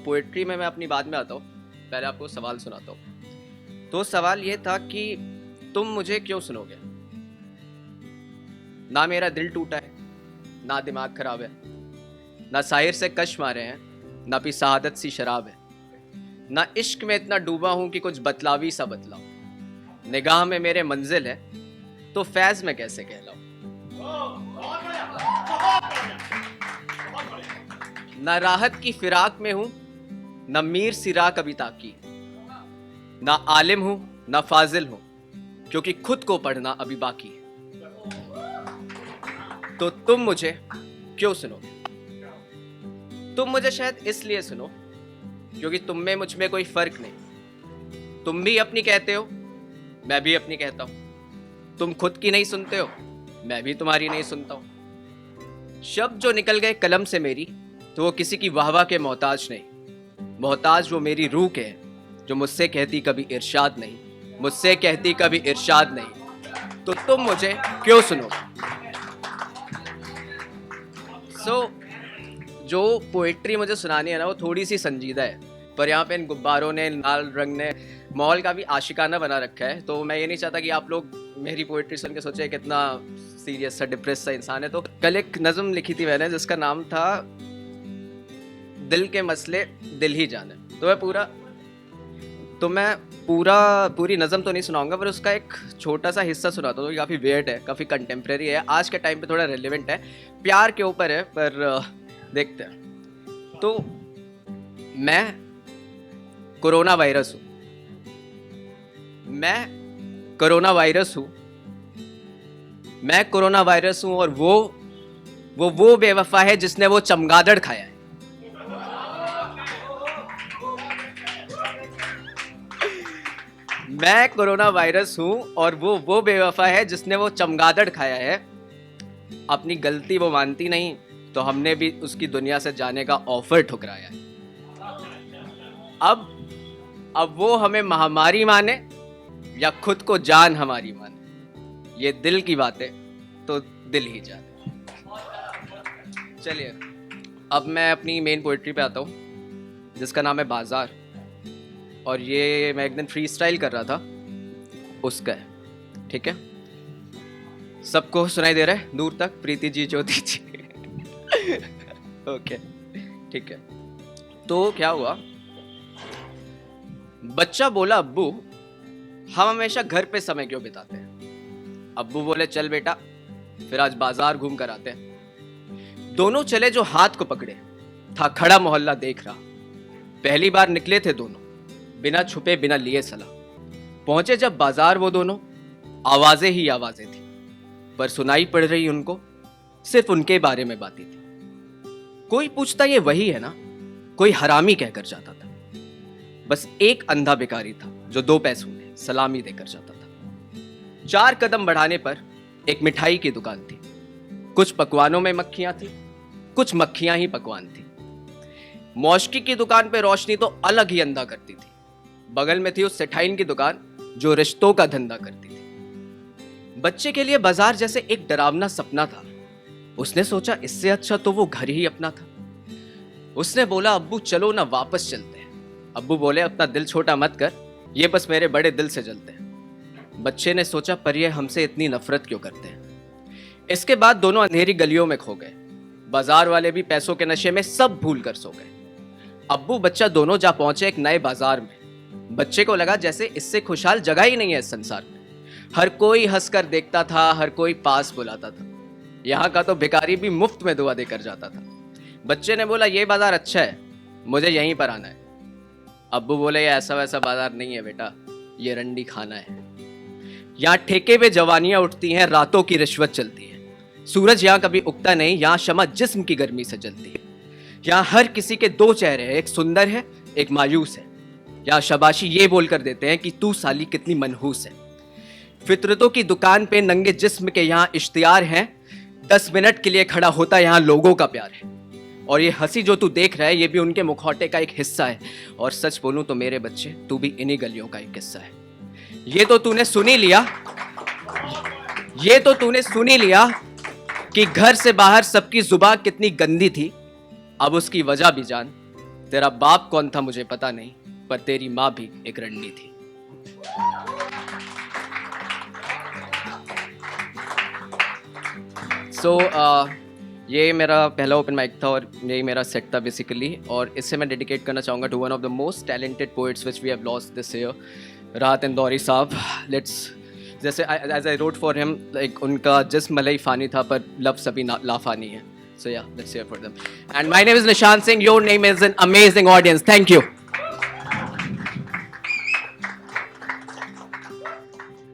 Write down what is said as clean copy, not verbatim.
Poetry में मैं अपनी बात में आता हूँ। पहले आपको सवाल सुनाता हूँ। तो सवाल ये था कि तुम मुझे क्यों सुनोगे? ना मेरा दिल टूटा है, ना दिमाग खराब है, ना शायर से कश मारे हैं, ना भी शहादत सी शराब है, ना इश्क में इतना डूबा हूं कि कुछ बतलावी सा बतलाऊं। निगाह में मेरे मंजिल है तो फैज में कैसे कहलाऊं। ना राहत की फिराक में हूं, ना मीर सिरा कभी ताकी, ना आलिम हूं ना फाजिल हूं, क्योंकि खुद को पढ़ना अभी बाकी है। तो तुम मुझे क्यों सुनोगे? तुम मुझे शायद इसलिए सुनो क्योंकि तुम में मुझ में कोई फर्क नहीं। तुम भी अपनी कहते हो, मैं भी अपनी कहता हूं। तुम खुद की नहीं सुनते हो, मैं भी तुम्हारी नहीं सुनता हूं। शब्द जो निकल गए कलम से मेरी, तो वो किसी की वाहवाह के मोहताज नहीं। मोहताज वो मेरी रूह के है जो मुझसे कहती कभी इरशाद नहीं, मुझसे कहती कभी इरशाद नहीं। तो तुम मुझे क्यों सुनोगे? जो पोएट्री मुझे सुनानी है ना, वो थोड़ी सी संजीदा है, पर यहाँ पे इन गुब्बारों ने, लाल रंग ने माहौल का भी आशिकाना बना रखा है। तो मैं ये नहीं चाहता कि आप लोग मेरी पोएट्री सुन के सोचे कितना सीरियस सा, डिप्रेस सा इंसान है। तो कल एक नज़म लिखी थी मैंने जिसका नाम था दिल के मसले दिल ही जाने। तो मैं पूरी नज़म तो नहीं सुनाऊंगा, पर उसका एक छोटा सा हिस्सा सुनाता हूँ। काफ़ी वेट है, काफ़ी कंटेम्प्रेरी है, आज के टाइम पे थोड़ा रेलिवेंट है, प्यार के ऊपर है, पर देखते हैं। तो मैं कोरोना वायरस हूँ, मैं कोरोना वायरस हूँ, मैं कोरोना वायरस हूँ, और वो बेवफा है जिसने वो चमगादड़ खाया है। मैं कोरोना वायरस हूँ और वो बेवफा है जिसने वो चमगादड़ खाया है। अपनी गलती वो मानती नहीं, तो हमने भी उसकी दुनिया से जाने का ऑफर ठुकराया है। अब वो हमें महामारी माने या खुद को जान हमारी माने, ये दिल की बातें तो दिल ही जाने। चलिए अब मैं अपनी मेन पोएट्री पे आता हूँ जिसका नाम है बाजार, और ये मैं एक दिन फ्री स्टाइल कर रहा था उसका है। ठीक है, सबको सुनाई दे रहा है दूर तक? प्रीति जी, ज्योति जी ओके ठीक है। तो क्या हुआ, बच्चा बोला अब्बू हम हमेशा घर पे समय क्यों बिताते हैं? अब्बू बोले चल बेटा फिर आज बाजार घूम कर आते हैं। दोनों चले जो हाथ को पकड़े, था खड़ा मोहल्ला देख रहा। पहली बार निकले थे दोनों, बिना छुपे बिना लिए सलाह। पहुंचे जब बाजार वो दोनों, आवाजें ही आवाजें थी, पर सुनाई पड़ रही उनको सिर्फ उनके बारे में बातें थी। कोई पूछता ये वही है ना, कोई हरामी कहकर जाता था। बस एक अंधा भिखारी था जो 2 पैसों में सलामी देकर जाता था। 4 कदम बढ़ाने पर एक मिठाई की दुकान थी। कुछ पकवानों में मक्खियां थी, कुछ मक्खियां ही पकवान थी। मौशकी की दुकान पे रोशनी तो अलग ही अंधा करती थी। बगल में थी उस सेठाइन की दुकान जो रिश्तों का धंधा करती थी। बच्चे के लिए बाजार जैसे एक डरावना सपना था। उसने सोचा इससे अच्छा तो वो घर ही अपना था। उसने बोला अब्बू चलो ना वापस चलते हैं। अब्बू बोले अपना दिल छोटा मत कर, ये बस मेरे बड़े दिल से जलते हैं। बच्चे ने सोचा पर ये हमसे इतनी नफरत क्यों करते हैं। इसके बाद दोनों अंधेरी गलियों में खो गए। बाजार वाले भी पैसों के नशे में सब भूल कर सो गए। अब्बू बच्चा दोनों जा पहुंचे एक नए बाजार में। बच्चे को लगा जैसे इससे खुशहाल जगह ही नहीं है इस संसार में। हर कोई हंसकर देखता था, हर कोई पास बुलाता था। यहाँ का तो भिखारी भी मुफ्त में दुआ देकर जाता था। बच्चे ने बोला ये बाजार अच्छा है, मुझे यहीं पर आना है। अब्बू बोले ये ऐसा वैसा बाजार नहीं है बेटा, ये रंडी खाना है। यहाँ ठेके पे जवानियां उठती हैं, रातों की रिश्वत चलती है। सूरज यहाँ कभी उगता नहीं, यहाँ शमा जिस्म की गर्मी से जलती है। यहाँ हर किसी के 2 चेहरे हैं, एक सुंदर है एक मायूस है। यहाँ शाबाशी ये बोलकर देते हैं कि तू साली कितनी मनहूस है। फितरतों की दुकान पे नंगे जिस्म के यहाँ इश्तिहार हैं। 10 मिनट के लिए खड़ा होता यहाँ लोगों का प्यार है। और ये हंसी जो तू देख रहा है ये भी उनके मुखौटे का एक हिस्सा है। और सच बोलूं तो मेरे बच्चे, तू भी इन्हीं गलियों का एक किस्सा है। ये तो तूने सुन ही लिया कि घर से बाहर सबकी जुबान कितनी गंदी थी। अब उसकी वजह भी जान, तेरा बाप कौन था मुझे पता नहीं, पर तेरी माँ भी एक रंडी थी। सो ये मेरा पहला ओपन माइक था और यही मेरा सेट था बेसिकली, और इससे मैं डेडिकेट करना चाहूँगा to one of the most talented poets which we have lost this year, Rahat Indori साहब। लेट्स, जैसे as I wrote for him, like उनका जिस्म भले ही फ़ानी था पर लव सभी लाफानी है। So yeah, let's hear for them. And my name is Nishan Singh. Your name is an amazing audience. Thank you.